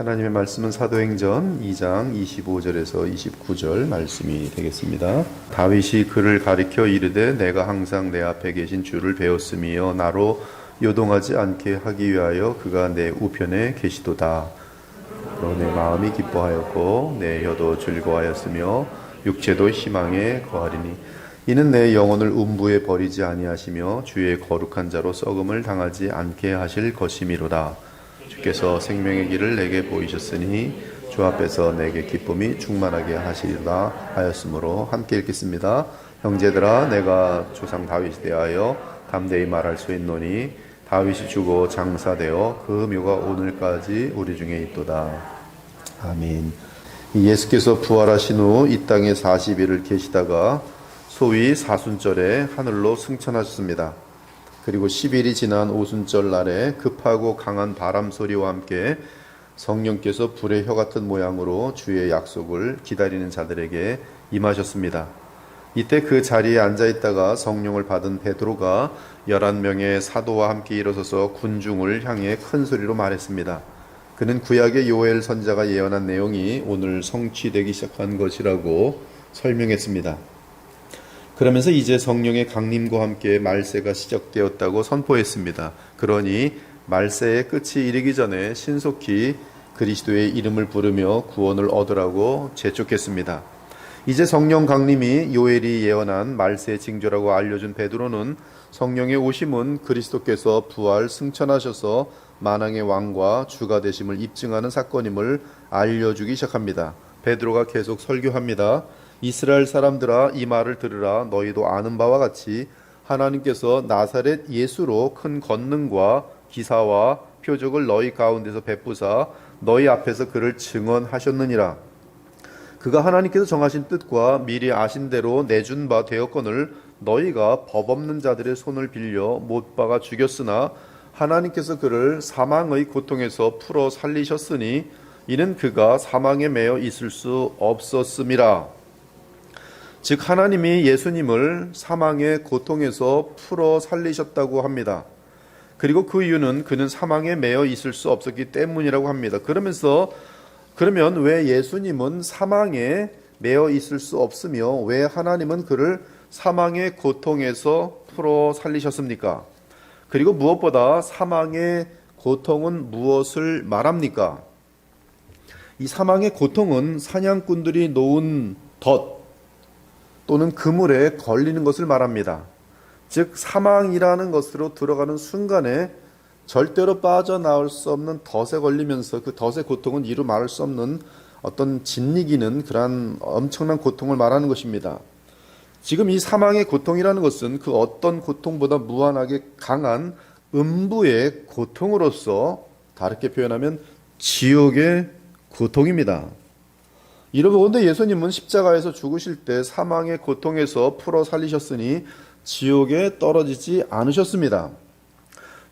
하나님의 말씀은 사도행전 2장 25절에서 29절 말씀이 되겠습니다. 다윗이 그를 가리켜 이르되 내가 항상 내 앞에 계신 주를 배웠으며 나로 요동하지 않게 하기 위하여 그가 내 우편에 계시도다. 그로 내 마음이 기뻐하였고 내 혀도 즐거워하였으며 육체도 희망에 거하리니 이는 내 영혼을 음부에 버리지 아니하시며 주의 거룩한 자로 썩음을 당하지 않게 하실 것이미로다. 주께서 생명의 길을 내게 보이셨으니 주 앞에서 내게 기쁨이 충만하게 하시리라 하였으므로 함께 읽겠습니다. 형제들아 내가 조상 다윗에 대하여 담대히 말할 수 있노니 다윗이 죽어 장사되어 그 묘가 오늘까지 우리 중에 있도다. 아멘. 예수께서 부활하신 후 이 땅에 40일을 계시다가 소위 사순절에 하늘로 승천하셨습니다. 그리고 10일이 지난 오순절 날에 급하고 강한 바람 소리와 함께 성령께서 불의 혀 같은 모양으로 주의 약속을 기다리는 자들에게 임하셨습니다. 이때 그 자리에 앉아있다가 성령을 받은 베드로가 11명의 사도와 함께 일어서서 군중을 향해 큰 소리로 말했습니다. 그는 구약의 요엘 선지자가 예언한 내용이 오늘 성취되기 시작한 것이라고 설명했습니다. 그러면서 이제 성령의 강림과 함께 말세가 시작되었다고 선포했습니다. 그러니 말세의 끝이 이르기 전에 신속히 그리스도의 이름을 부르며 구원을 얻으라고 재촉했습니다. 이제 성령 강림이 요엘이 예언한 말세의 징조라고 알려준 베드로는 성령의 오심은 그리스도께서 부활 승천하셔서 만왕의 왕과 주가 되심을 입증하는 사건임을 알려주기 시작합니다. 베드로가 계속 설교합니다. 이스라엘 사람들아 이 말을 들으라. 너희도 아는 바와 같이 하나님께서 나사렛 예수로 큰 권능과 기사와 표적을 너희 가운데서 베푸사 너희 앞에서 그를 증언하셨느니라. 그가 하나님께서 정하신 뜻과 미리 아신 대로 내준 바 되었거늘 너희가 법 없는 자들의 손을 빌려 못 박아 죽였으나 하나님께서 그를 사망의 고통에서 풀어 살리셨으니 이는 그가 사망에 매여 있을 수 없었음이라. 즉 하나님이 예수님을 사망의 고통에서 풀어 살리셨다고 합니다. 그리고 그 이유는 그는 사망에 매여 있을 수 없었기 때문이라고 합니다. 그러면 왜 예수님은 사망에 매여 있을 수 없으며 왜 하나님은 그를 사망의 고통에서 풀어 살리셨습니까? 그리고 무엇보다 사망의 고통은 무엇을 말합니까? 이 사망의 고통은 사냥꾼들이 놓은 덫 또는 그물에 걸리는 것을 말합니다. 즉 사망이라는 것으로 들어가는 순간에 절대로 빠져나올 수 없는 덫에 걸리면서 그 덫의 고통은 이루 말할 수 없는 어떤 짓이기는 그러한 엄청난 고통을 말하는 것입니다. 지금 이 사망의 고통이라는 것은 그 어떤 고통보다 무한하게 강한 음부의 고통으로서 다르게 표현하면 지옥의 고통입니다. 이러므로 예수님은 십자가에서 죽으실 때 사망의 고통에서 풀어 살리셨으니 지옥에 떨어지지 않으셨습니다.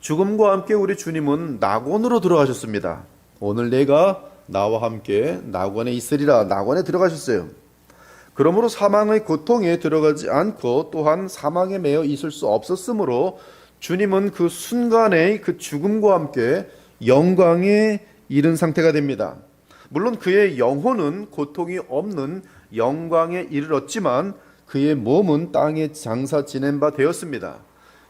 죽음과 함께 우리 주님은 낙원으로 들어가셨습니다. 오늘 내가 나와 함께 낙원에 있으리라. 낙원에 들어가셨어요. 그러므로 사망의 고통에 들어가지 않고 또한 사망에 매여 있을 수 없었으므로 주님은 그 순간의 그 죽음과 함께 영광에 이른 상태가 됩니다. 물론 그의 영혼은 고통이 없는 영광에 이르렀지만 그의 몸은 땅에 장사 지낸 바 되었습니다.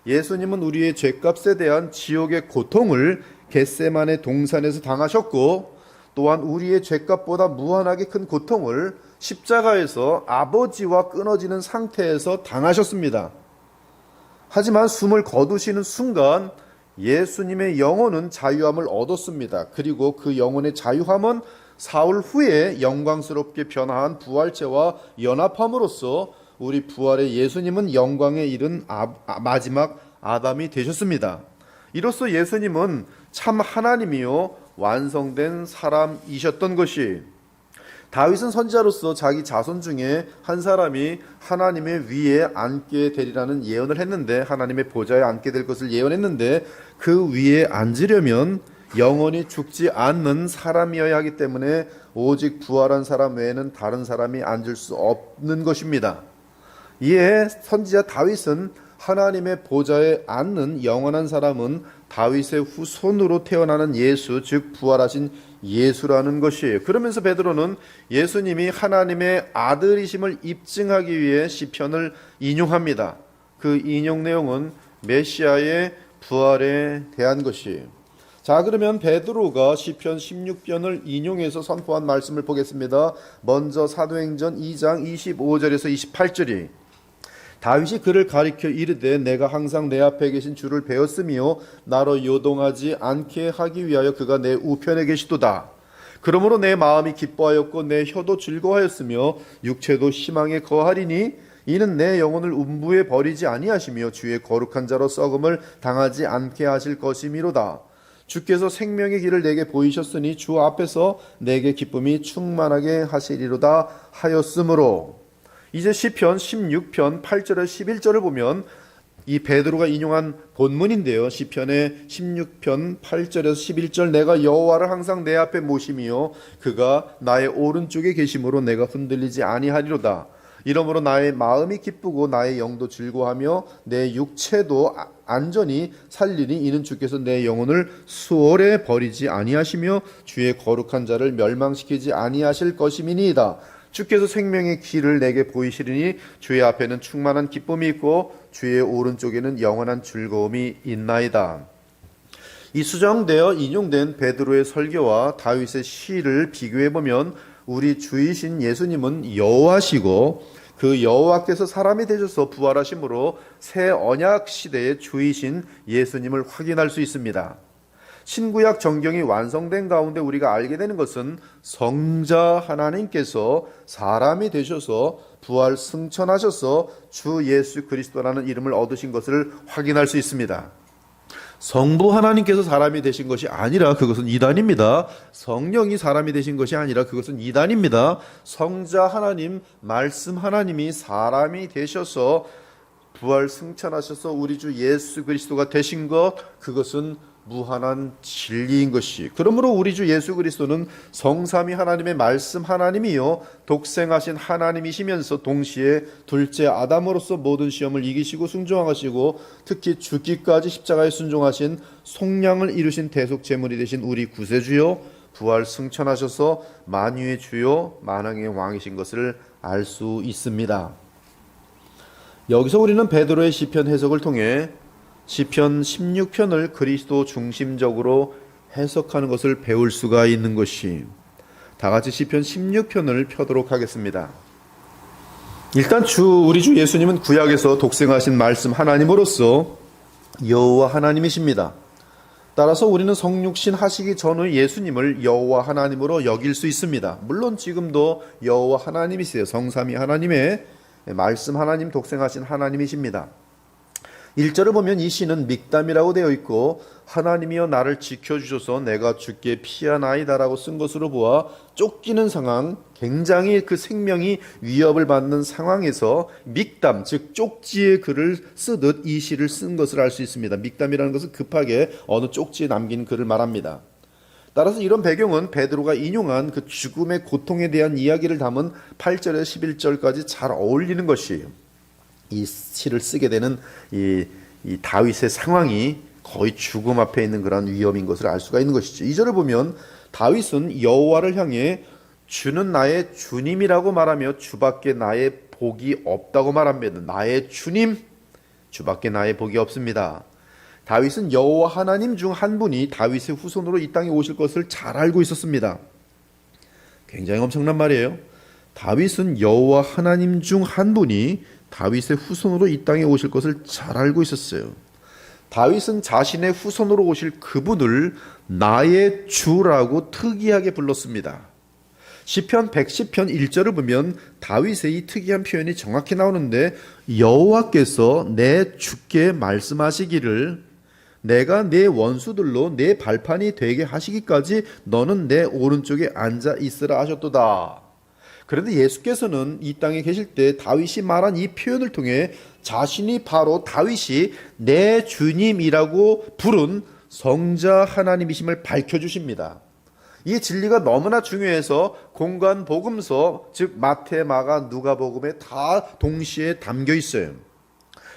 예수님은 우리의 죄값에 대한 지옥의 고통을 겟세마네 동산에서 당하셨고 또한 우리의 죄값보다 무한하게 큰 고통을 십자가에서 아버지와 끊어지는 상태에서 당하셨습니다. 하지만 숨을 거두시는 순간 예수님의 영혼은 자유함을 얻었습니다. 그리고 그 영혼의 자유함은 사흘 후에 영광스럽게 변화한 부활체와 연합함으로써 우리 부활의 예수님은 영광에 이른 마지막 아담이 되셨습니다. 이로써 예수님은 참 하나님이요 완성된 사람이셨던 것이 다윗은 선지자로서 자기 자손 중에 한 사람이 하나님의 위에 앉게 되리라는 예언을 했는데 하나님의 보좌에 앉게 될 것을 예언했는데 그 위에 앉으려면 영원히 죽지 않는 사람이어야 하기 때문에 오직 부활한 사람 외에는 다른 사람이 앉을 수 없는 것입니다. 이에 선지자 다윗은 하나님의 보좌에 앉는 영원한 사람은 다윗의 후손으로 태어나는 예수, 즉 부활하신 예수라는 것이에요. 그러면서 베드로는 예수님이 하나님의 아들이심을 입증하기 위해 시편을 인용합니다. 그 인용 내용은 메시아의 부활에 대한 것이에요. 자, 그러면 베드로가 시편 16편을 인용해서 선포한 말씀을 보겠습니다. 먼저 사도행전 2장 25절에서 28절이 다윗이 그를 가리켜 이르되 내가 항상 내 앞에 계신 주를 배웠으며 나로 요동하지 않게 하기 위하여 그가 내 우편에 계시도다. 그러므로 내 마음이 기뻐하였고 내 혀도 즐거워하였으며 육체도 희망에 거하리니 이는 내 영혼을 음부에 버리지 아니하시며 주의 거룩한 자로 썩음을 당하지 않게 하실 것이미로다. 주께서 생명의 길을 내게 보이셨으니 주 앞에서 내게 기쁨이 충만하게 하시리로다 하였으므로. 이제 시편 16편 8절에서 11절을 보면 이 베드로가 인용한 본문인데요. 시편의 16편 8절에서 11절 내가 여호와를 항상 내 앞에 모시며 그가 나의 오른쪽에 계심으로 내가 흔들리지 아니하리로다. 이러므로 나의 마음이 기쁘고 나의 영도 즐거워하며 내 육체도 안전히 살리니 이는 주께서 내 영혼을 수월에 버리지 아니하시며 주의 거룩한 자를 멸망시키지 아니하실 것임이니이다. 주께서 생명의 길을 내게 보이시리니 주의 앞에는 충만한 기쁨이 있고 주의 오른쪽에는 영원한 즐거움이 있나이다. 이 수정되어 인용된 베드로의 설교와 다윗의 시를 비교해보면 우리 주이신 예수님은 여호와시고 그 여호와께서 사람이 되셔서 부활하심으로 새 언약 시대의 주이신 예수님을 확인할 수 있습니다. 신구약 정경이 완성된 가운데 우리가 알게 되는 것은 성자 하나님께서 사람이 되셔서 부활 승천하셔서 주 예수 그리스도라는 이름을 얻으신 것을 확인할 수 있습니다. 성부 하나님께서 사람이 되신 것이 아니라 그것은 이단입니다. 성령이 사람이 되신 것이 아니라 그것은 이단입니다. 성자 하나님, 말씀 하나님이 사람이 되셔서 부활 승천하셔서 우리 주 예수 그리스도가 되신 것, 그것은 무한한 진리인 것이. 그러므로 우리 주 예수 그리스도는 성삼위 하나님의 말씀 하나님이요 독생하신 하나님이시면서 동시에 둘째 아담으로서 모든 시험을 이기시고 순종하시고 특히 죽기까지 십자가에 순종하신 속량을 이루신 대속제물이 되신 우리 구세주요 부활 승천하셔서 만유의 주요 만왕의 왕이신 것을 알 수 있습니다. 여기서 우리는 베드로의 시편 해석을 통해 시편 16편을 그리스도 중심적으로 해석하는 것을 배울 수가 있는 것이, 다 같이 시편 16편을 펴도록 하겠습니다. 일단 우리 주 예수님은 구약에서 독생하신 말씀 하나님으로서 여호와 하나님이십니다. 따라서 우리는 성육신 하시기 전의 예수님을 여호와 하나님으로 여길 수 있습니다. 물론 지금도 여호와 하나님이세요. 성삼위 하나님의 말씀 하나님, 독생하신 하나님이십니다. 1절을 보면 이 시는 믹담이라고 되어 있고 하나님이여 나를 지켜주셔서 내가 주께 피하나이다라고 쓴 것으로 보아 쫓기는 상황, 굉장히 그 생명이 위협을 받는 상황에서 믹담, 즉 쪽지의 글을 쓰듯 이 시를 쓴 것을 알 수 있습니다. 믹담이라는 것은 급하게 어느 쪽지에 남긴 글을 말합니다. 따라서 이런 배경은 베드로가 인용한 그 죽음의 고통에 대한 이야기를 담은 8절에서 11절까지 잘 어울리는 것이에요. 이 시를 쓰게 되는 이 다윗의 상황이 거의 죽음 앞에 있는 그런 위험인 것을 알 수가 있는 것이죠. 2절을 보면 다윗은 여호와를 향해 주는 나의 주님이라고 말하며 주밖에 나의 복이 없다고 말합니다. 나의 주님, 주밖에 나의 복이 없습니다. 다윗은 여호와 하나님 중 한 분이 다윗의 후손으로 이 땅에 오실 것을 잘 알고 있었습니다. 굉장히 엄청난 말이에요. 다윗은 여호와 하나님 중 한 분이 다윗의 후손으로 이 땅에 오실 것을 잘 알고 있었어요. 다윗은 자신의 후손으로 오실 그분을 나의 주라고 특이하게 불렀습니다. 시편 110편 1절을 보면 다윗의 이 특이한 표현이 정확히 나오는데 여호와께서 내 주께 말씀하시기를 내가 내 원수들로 내 발판이 되게 하시기까지 너는 내 오른쪽에 앉아 있으라 하셨도다. 그런데 예수께서는 이 땅에 계실 때 다윗이 말한 이 표현을 통해 자신이 바로 다윗이 내 주님이라고 부른 성자 하나님이심을 밝혀주십니다. 이 진리가 너무나 중요해서 공간 복음서, 즉 마태, 마가, 누가복음에 다 동시에 담겨 있어요.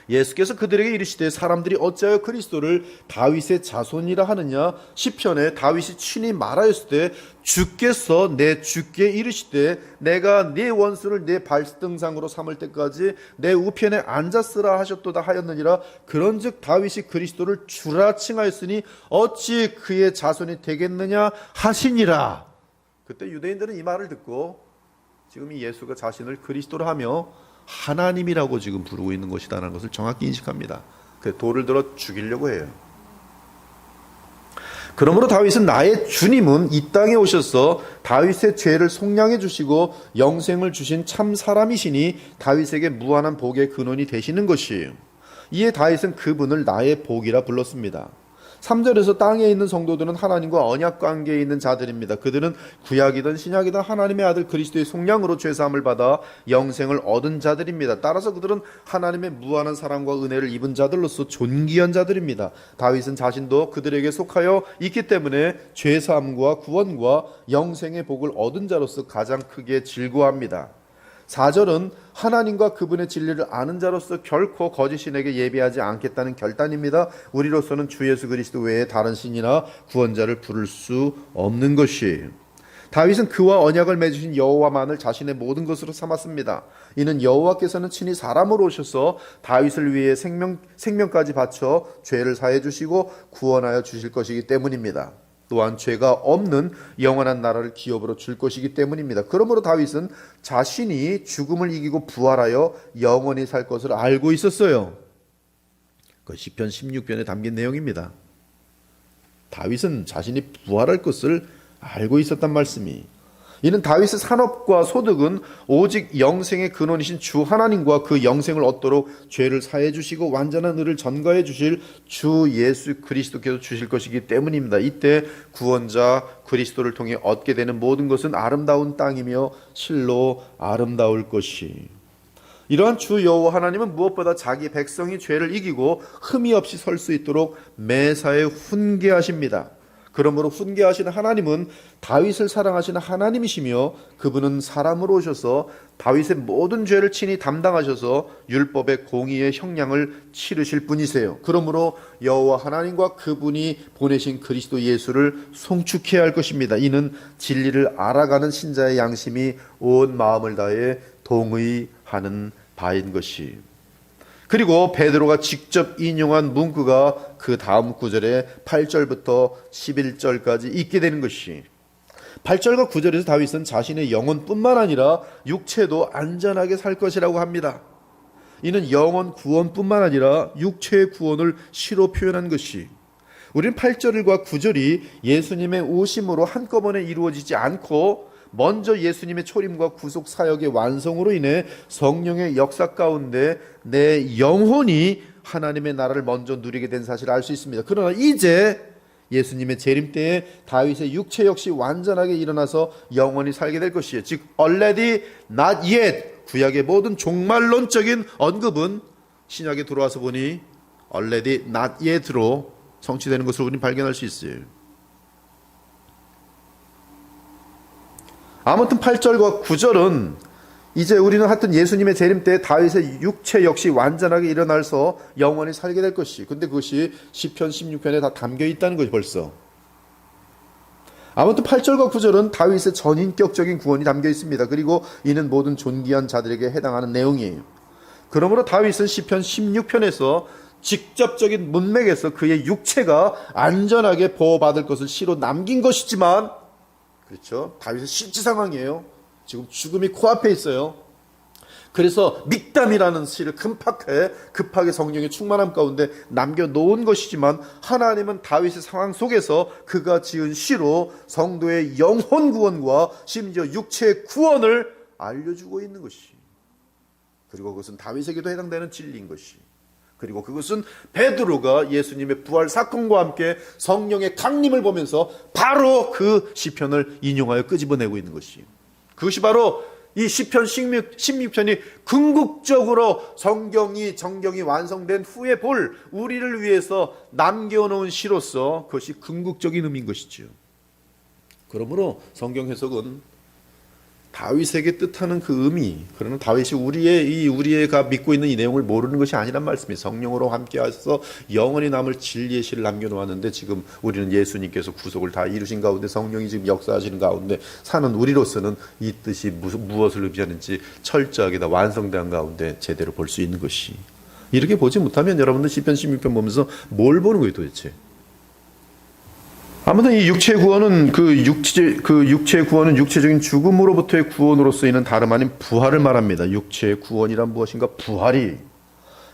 예수께서 그들에게 이르시되 사람들이 어찌하여 그리스도를 다윗의 자손이라 하느냐. 시편에 다윗이 친히 말하였을 때 주께서 내 주께 이르시되 내가 네 원수를 네 발등상으로 삼을 때까지 내 우편에 앉았으라 하셨도다 하였느니라. 그런즉 다윗이 그리스도를 주라 칭하였으니 어찌 그의 자손이 되겠느냐 하시니라. 그때 유대인들은 이 말을 듣고 지금 이 예수가 자신을 그리스도로 하며 하나님이라고 지금 부르고 있는 것이다라는 것을 정확히 인식합니다. 그 돌을 들어 죽이려고 해요. 그러므로 다윗은 나의 주님은 이 땅에 오셔서 다윗의 죄를 속량해 주시고 영생을 주신 참 사람이시니 다윗에게 무한한 복의 근원이 되시는 것이에요. 이에 다윗은 그분을 나의 복이라 불렀습니다. 3절에서 땅에 있는 성도들은 하나님과 언약 관계에 있는 자들입니다. 그들은 구약이든 신약이든 하나님의 아들 그리스도의 속량으로 죄사함을 받아 영생을 얻은 자들입니다. 따라서 그들은 하나님의 무한한 사랑과 은혜를 입은 자들로서 존귀한 자들입니다. 다윗은 자신도 그들에게 속하여 있기 때문에 죄사함과 구원과 영생의 복을 얻은 자로서 가장 크게 즐거워합니다. 4절은 하나님과 그분의 진리를 아는 자로서 결코 거짓 신에게 예비하지 않겠다는 결단입니다. 우리로서는 주 예수 그리스도 외에 다른 신이나 구원자를 부를 수 없는 것이에요. 다윗은 그와 언약을 맺으신 여호와만을 자신의 모든 것으로 삼았습니다. 이는 여호와께서는 친히 사람으로 오셔서 다윗을 위해 생명까지 바쳐 죄를 사해 주시고 구원하여 주실 것이기 때문입니다. 또한 죄가 없는 영원한 나라를 기업으로 줄 것이기 때문입니다. 그러므로 다윗은 자신이 죽음을 이기고 부활하여 영원히 살 것을 알고 있었어요. 그 시편 16편에 담긴 내용입니다. 다윗은 자신이 부활할 것을 알고 있었단 말씀이. 이는 다윗의 산업과 소득은 오직 영생의 근원이신 주 하나님과 그 영생을 얻도록 죄를 사해 주시고 완전한 의를 전가해 주실 주 예수 그리스도께서 주실 것이기 때문입니다. 이때 구원자 그리스도를 통해 얻게 되는 모든 것은 아름다운 땅이며 실로 아름다울 것이. 이러한 주 여호와 하나님은 무엇보다 자기 백성이 죄를 이기고 흠이 없이 설 수 있도록 매사에 훈계하십니다. 그러므로 훈계하시는 하나님은 다윗을 사랑하시는 하나님이시며 그분은 사람으로 오셔서 다윗의 모든 죄를 친히 담당하셔서 율법의 공의의 형량을 치르실 분이세요. 그러므로 여호와 하나님과 그분이 보내신 그리스도 예수를 송축해야 할 것입니다. 이는 진리를 알아가는 신자의 양심이 온 마음을 다해 동의하는 바인 것이. 그리고 베드로가 직접 인용한 문구가 그 다음 구절에 8절부터 11절까지 있게 되는 것이. 8절과 9절에서 다윗은 자신의 영혼뿐만 아니라 육체도 안전하게 살 것이라고 합니다. 이는 영혼 구원뿐만 아니라 육체의 구원을 시로 표현한 것이. 우리는 8절과 9절이 예수님의 오심으로 한꺼번에 이루어지지 않고 먼저 예수님의 초림과 구속 사역의 완성으로 인해 성령의 역사 가운데 내 영혼이 하나님의 나라를 먼저 누리게 된 사실을 알 수 있습니다. 그러나 이제 예수님의 재림 때에 다윗의 육체 역시 완전하게 일어나서 영원히 살게 될 것이에요. 즉 already not yet, 구약의 모든 종말론적인 언급은 신약에 들어와서 보니 already not yet로 성취되는 것을 우리는 발견할 수 있어요. 아무튼 8절과 9절은 이제 우리는 하여튼 예수님의 재림 때 다윗의 육체 역시 완전하게 일어나서 영원히 살게 될 것이. 근데 그것이 시편 16편에 다 담겨 있다는 것이 벌써. 아무튼 8절과 9절은 다윗의 전인격적인 구원이 담겨 있습니다. 그리고 이는 모든 존귀한 자들에게 해당하는 내용이에요. 그러므로 다윗은 시편 16편에서 직접적인 문맥에서 그의 육체가 안전하게 보호받을 것을 시로 남긴 것이지만, 그렇죠, 다윗의 실제 상황이에요. 지금 죽음이 코앞에 있어요. 그래서 믹담이라는 시를 급하게 성령의 충만함 가운데 남겨놓은 것이지만, 하나님은 다윗의 상황 속에서 그가 지은 시로 성도의 영혼 구원과 심지어 육체의 구원을 알려주고 있는 것이. 그리고 그것은 다윗에게도 해당되는 진리인 것이. 그리고 그것은 베드로가 예수님의 부활 사건과 함께 성령의 강림을 보면서 바로 그 시편을 인용하여 끄집어내고 있는 것이. 그것이 바로 이 시편 16편이 궁극적으로 정경이 완성된 후에 볼 우리를 위해서 남겨놓은 시로서 그것이 궁극적인 의미인 것이죠. 그러므로 성경 해석은 다윗에게 뜻하는 그 의미, 그러나 다윗이 우리가 믿고 있는 이 내용을 모르는 것이 아니란 말씀이 성령으로 함께하셔서 영원히 남을 진리의 씨를 남겨놓았는데 지금 우리는 예수님께서 구속을 다 이루신 가운데 성령이 지금 역사하시는 가운데 사는 우리로서는 이 뜻이 무엇을 의미하는지 철저하게 다 완성된 가운데 제대로 볼 수 있는 것이, 이렇게 보지 못하면 여러분들 시편 16편 보면서 뭘 보는 거예요 도대체? 아무튼 이 육체 구원은 육체 구원은 육체적인 죽음으로부터의 구원으로 쓰이는 다름 아닌 부활을 말합니다. 육체의 구원이란 무엇인가? 부활이.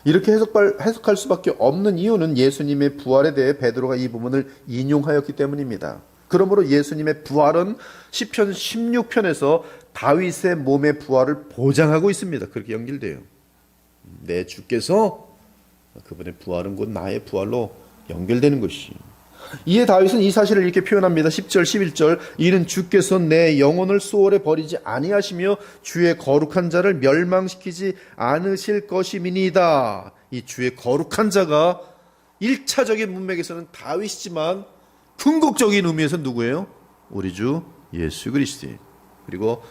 이렇게 해석할 수밖에 없는 이유는 예수님의 부활에 대해 베드로가 이 부분을 인용하였기 때문입니다. 그러므로 예수님의 부활은 시편 16편에서 다윗의 몸의 부활을 보장하고 있습니다. 그렇게 연결돼요. 내 주께서, 그분의 부활은 곧 나의 부활로 연결되는 것이. 이에 다윗은 이 사실을 이렇게 표현합니다. 10절 11절 이는 주께서 내 영혼을 수월에 버리지 아니하시며 주의 거룩한 자를 멸망시키지 않으실 것임이니이다. 이 주의 거룩한 자가 1차적인 문맥에서는 다윗이지만 궁극적인 의미에서는 누구예요? 우리 주 예수 그리스도예요. 그리고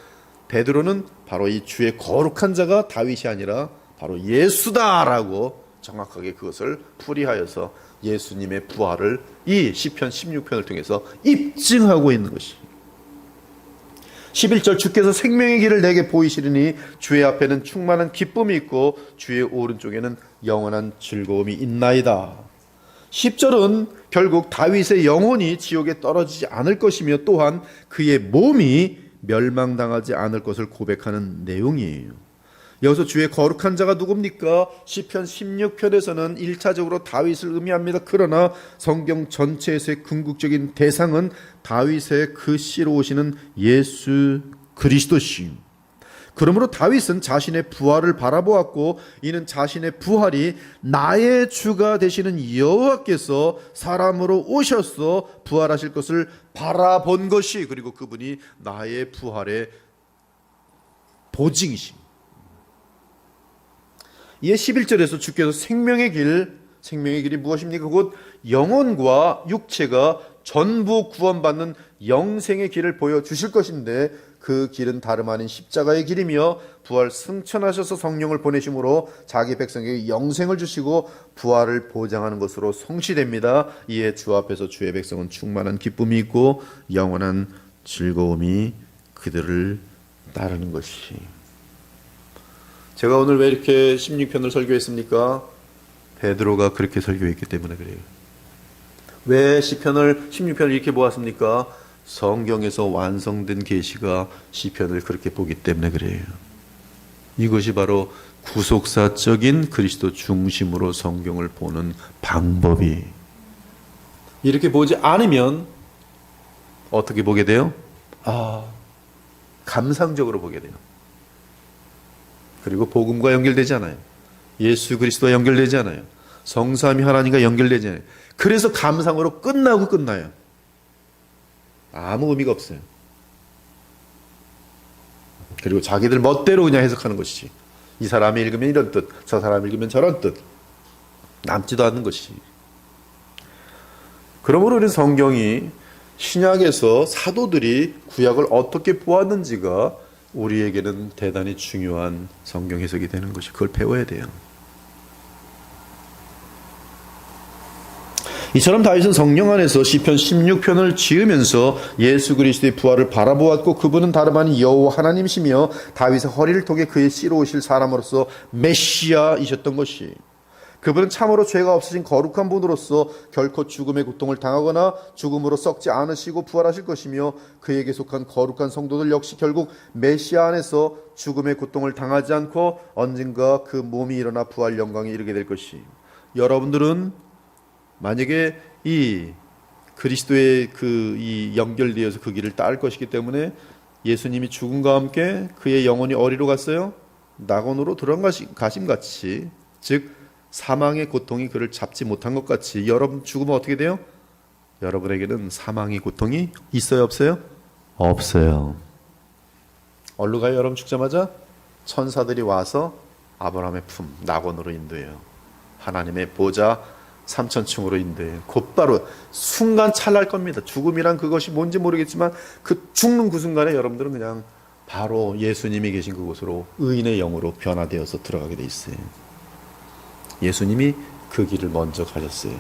베드로는 바로 이 주의 거룩한 자가 다윗이 아니라 바로 예수다라고 정확하게 그것을 풀이하여서 예수님의 부활을 이 시편 16편을 통해서 입증하고 있는 것이. 11절 주께서 생명의 길을 내게 보이시리니 주의 앞에는 충만한 기쁨이 있고 주의 오른쪽에는 영원한 즐거움이 있나이다. 10절은 결국 다윗의 영혼이 지옥에 떨어지지 않을 것이며 또한 그의 몸이 멸망당하지 않을 것을 고백하는 내용이에요. 여기서 주의 거룩한 자가 누굽니까? 시편 16편에서는 1차적으로 다윗을 의미합니다. 그러나 성경 전체에서의 궁극적인 대상은 다윗의 그 씨로 오시는 예수 그리스도시. 그러므로 다윗은 자신의 부활을 바라보았고 이는 자신의 부활이 나의 주가 되시는 여호와께서 사람으로 오셔서 부활하실 것을 바라본 것이, 그리고 그분이 나의 부활의 보증이십니다. 이에 11절에서 주께서 생명의 길이 무엇입니까? 곧 영혼과 육체가 전부 구원받는 영생의 길을 보여주실 것인데 그 길은 다름 아닌 십자가의 길이며 부활 승천하셔서 성령을 보내심으로 자기 백성에게 영생을 주시고 부활을 보장하는 것으로 성취됩니다. 이에 주 앞에서 주의 백성은 충만한 기쁨이 있고 영원한 즐거움이 그들을 따르는 것이. 제가 오늘 왜 이렇게 16편을 설교했습니까? 베드로가 그렇게 설교했기 때문에 그래요. 왜 시편을 16편을 이렇게 보았습니까? 성경에서 완성된 계시가 시편을 그렇게 보기 때문에 그래요. 이것이 바로 구속사적인 그리스도 중심으로 성경을 보는 방법이. 이렇게 보지 않으면 어떻게 보게 돼요? 감상적으로 보게 돼요. 그리고 복음과 연결되지 않아요. 예수 그리스도와 연결되지 않아요. 성삼위 하나님과 연결되지 않아요. 그래서 감상으로 끝나고 끝나요. 아무 의미가 없어요. 그리고 자기들 멋대로 그냥 해석하는 것이지. 이 사람이 읽으면 이런 뜻, 저 사람이 읽으면 저런 뜻. 남지도 않는 것이. 그러므로 우리는 성경이 신약에서 사도들이 구약을 어떻게 보았는지가 우리에게는 대단히 중요한 성경 해석이 되는 것이, 그걸 배워야 돼요. 이처럼 다윗은 성령 안에서 시편 16편을 지으면서 예수 그리스도의 부활을 바라보았고 그분은 다름 아닌 여호와 하나님이시며 다윗의 허리를 통해 그의 씨로 오실 사람으로서 메시아이셨던 것이. 그분은 참으로 죄가 없으신 거룩한 분으로서 결코 죽음의 고통을 당하거나 죽음으로 썩지 않으시고 부활하실 것이며 그에게 속한 거룩한 성도들 역시 결국 메시아 안에서 죽음의 고통을 당하지 않고 언젠가 그 몸이 일어나 부활 영광에 이르게 될 것이. 여러분들은 만약에 이 그리스도의 이 연결되어서 그 길을 따를 것이기 때문에 예수님이 죽음과 함께 그의 영혼이 어디로 갔어요? 낙원으로 들어가심 같이, 즉 사망의 고통이 그를 잡지 못한 것 같이 여러분 죽으면 어떻게 돼요? 여러분에게는 사망의 고통이 있어요, 없어요? 없어요. 어디로 가요? 여러분 죽자마자 천사들이 와서 아브라함의 품 낙원으로 인도해요. 하나님의 보좌 3천층으로 인도해요. 곧바로 순간 찰날 겁니다. 죽음이란 그것이 뭔지 모르겠지만 그 죽는 그 순간에 여러분들은 그냥 바로 예수님이 계신 그곳으로 의인의 영으로 변화되어서 들어가게 돼 있어요. 예수님이 그 길을 먼저 가셨어요.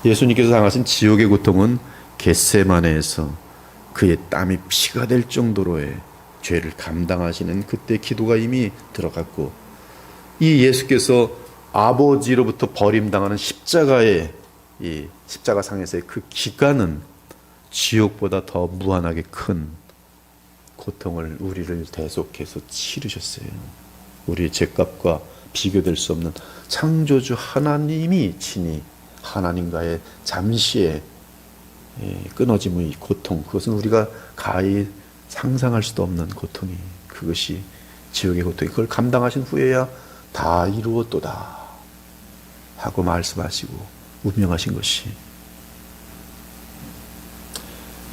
예수님께서 당하신 지옥의 고통은 겟세마네에서 그의 땀이 피가 될 정도로의 죄를 감당하시는 그때 기도가 이미 들어갔고, 이 예수께서 아버지로부터 버림당하는 십자가의 이 십자가 상에서의 그 기간은 지옥보다 더 무한하게 큰 고통을 우리를 대속해서 치르셨어요. 우리의 죄값과 비교될 수 없는 창조주 하나님이 친히 하나님과의 잠시의 끊어짐의 고통, 그것은 우리가 가히 상상할 수도 없는 고통이, 그것이 지옥의 고통이, 그걸 감당하신 후에야 다 이루었도다 하고 말씀하시고 운명하신 것이,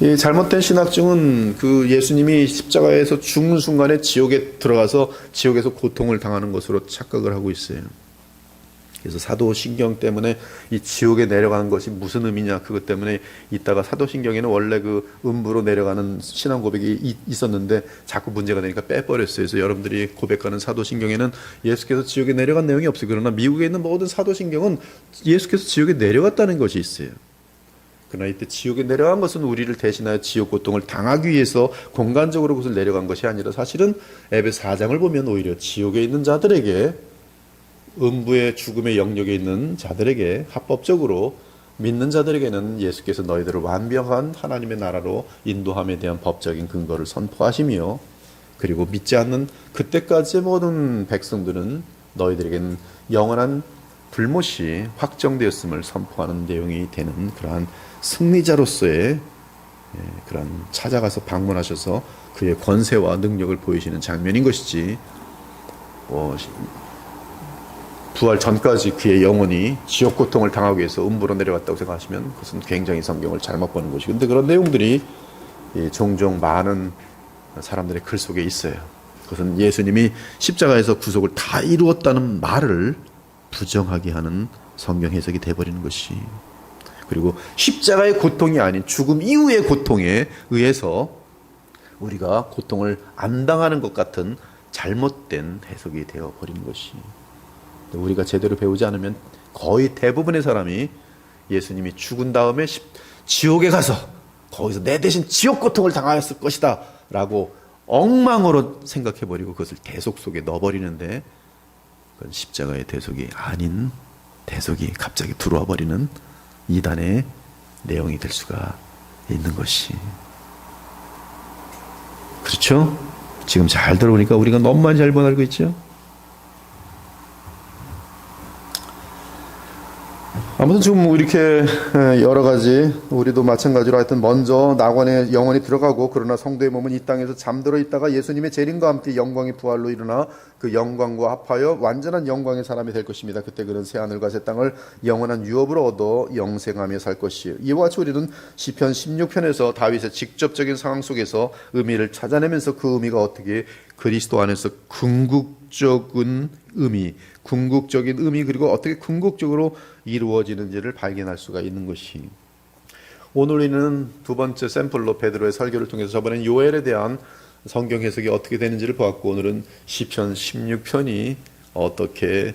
이 잘못된 신학증은 그 예수님이 십자가에서 죽는 순간에 지옥에 들어가서 지옥에서 고통을 당하는 것으로 착각을 하고 있어요. 그래서 사도신경 때문에 이 지옥에 내려가는 것이 무슨 의미냐, 그것 때문에 이따가 사도신경에는 원래 그 음부로 내려가는 신앙 고백이 있었는데 자꾸 문제가 되니까 빼버렸어요. 그래서 여러분들이 고백하는 사도신경에는 예수께서 지옥에 내려간 내용이 없어요. 그러나 미국에 있는 모든 사도신경은 예수께서 지옥에 내려갔다는 것이 있어요. 그러나 이때 지옥에 내려간 것은 우리를 대신하여 지옥 고통을 당하기 위해서 공간적으로 그것을 내려간 것이 아니라, 사실은 에베소 4장을 보면 오히려 지옥에 있는 자들에게, 음부의 죽음의 영역에 있는 자들에게, 합법적으로 믿는 자들에게는 예수께서 너희들을 완벽한 하나님의 나라로 인도함에 대한 법적인 근거를 선포하시며, 그리고 믿지 않는 그때까지의 모든 백성들은 너희들에게는 영원한 불못이 확정되었음을 선포하는 내용이 되는 그러한 승리자로서의 그런 찾아가서 방문하셔서 그의 권세와 능력을 보이시는 장면인 것이지, 부활 전까지 그의 영혼이 지옥 고통을 당하기 위해서 음부로 내려갔다고 생각하시면 그것은 굉장히 성경을 잘못 보는 것이고, 근데 그런 내용들이 종종 많은 사람들의 글 속에 있어요. 그것은 예수님이 십자가에서 구속을 다 이루었다는 말을 부정하게 하는 성경 해석이 되어버리는 것이, 그리고 십자가의 고통이 아닌 죽음 이후의 고통에 의해서 우리가 고통을 안 당하는 것 같은 잘못된 해석이 되어버리는 것이, 우리가 제대로 배우지 않으면 거의 대부분의 사람이 예수님이 죽은 다음에 지옥에 가서 거기서 내 대신 지옥 고통을 당하였을 것이다 라고 엉망으로 생각해버리고 그것을 대속 속에 넣어버리는데, 그건 십자가의 대속이 아닌 대속이 갑자기 들어와 버리는 이단의 내용이 될 수가 있는 것이, 그렇죠? 지금 잘 들어보니까 우리가 너무 많이 잘못 알고 있죠? 아무튼 지금 이렇게 여러 가지, 우리도 마찬가지로 하여튼 먼저 낙원에 영혼이 들어가고, 그러나 성도의 몸은 이 땅에서 잠들어 있다가 예수님의 재림과 함께 영광의 부활로 일어나 그 영광과 합하여 완전한 영광의 사람이 될 것입니다. 그때 그는 새하늘과 새 땅을 영원한 유업으로 얻어 영생하며 살 것이에요. 이와 같이 우리는 시편 16편에서 다윗의 직접적인 상황 속에서 의미를 찾아내면서 그 의미가 어떻게 그리스도 안에서 궁극적인 의미, 그리고 어떻게 궁극적으로 이루어지는지를 발견할 수가 있는 것이, 오늘 우리는 두 번째 샘플로 베드로의 설교를 통해서 저번엔 요엘에 대한 성경 해석이 어떻게 되는지를 보았고, 오늘은 시편 16편이 어떻게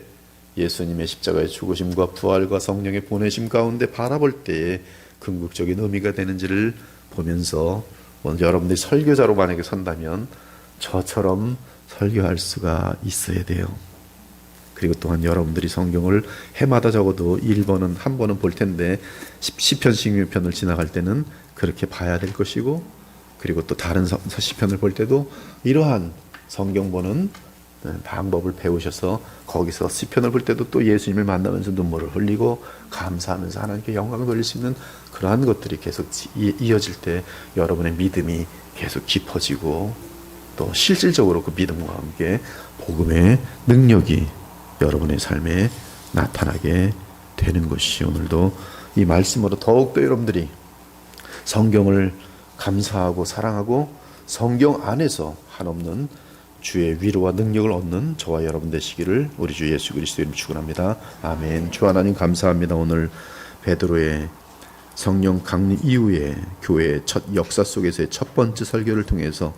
예수님의 십자가의 죽으심과 부활과 성령의 보내심 가운데 바라볼 때에 궁극적인 의미가 되는지를 보면서, 오늘 여러분들이 설교자로 만약에 선다면 저처럼 설교할 수가 있어야 돼요. 그리고 또한 여러분들이 성경을 해마다 적어도 1번은 한 번은 볼 텐데, 시편 16편을 지나갈 때는 그렇게 봐야 될 것이고, 그리고 또 다른 시편을 볼 때도 이러한 성경 보는 방법을 배우셔서 거기서 시편을 볼 때도 또 예수님을 만나면서 눈물을 흘리고 감사하면서 하나님께 영광을 돌릴 수 있는 그러한 것들이 계속 이어질 때 여러분의 믿음이 계속 깊어지고, 또 실질적으로 그 믿음과 함께 복음의 능력이 여러분의 삶에 나타나게 되는 것이, 오늘도 이 말씀으로 더욱더 여러분들이 성경을 감사하고 사랑하고 성경 안에서 한없는 주의 위로와 능력을 얻는 저와 여러분 되시기를 우리 주 예수 그리스도 이름 축원합니다. 아멘. 주 하나님 감사합니다. 오늘 베드로의 성령 강림 이후에 교회의 첫 역사 속에서의 첫 번째 설교를 통해서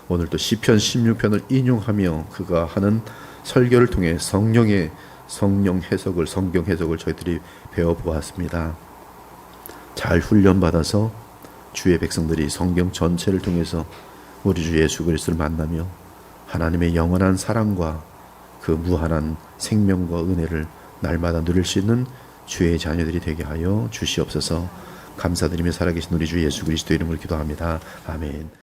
오늘도 시편 16편을 인용하며 그가 하는 설교를 통해 성령 해석을, 성경 해석을 저희들이 배워보았습니다. 잘 훈련받아서 주의 백성들이 성경 전체를 통해서 우리 주 예수 그리스도를 만나며 하나님의 영원한 사랑과 그 무한한 생명과 은혜를 날마다 누릴 수 있는 주의 자녀들이 되게 하여 주시옵소서. 감사드리며 살아계신 우리 주 예수 그리스도 이름으로 기도합니다. 아멘.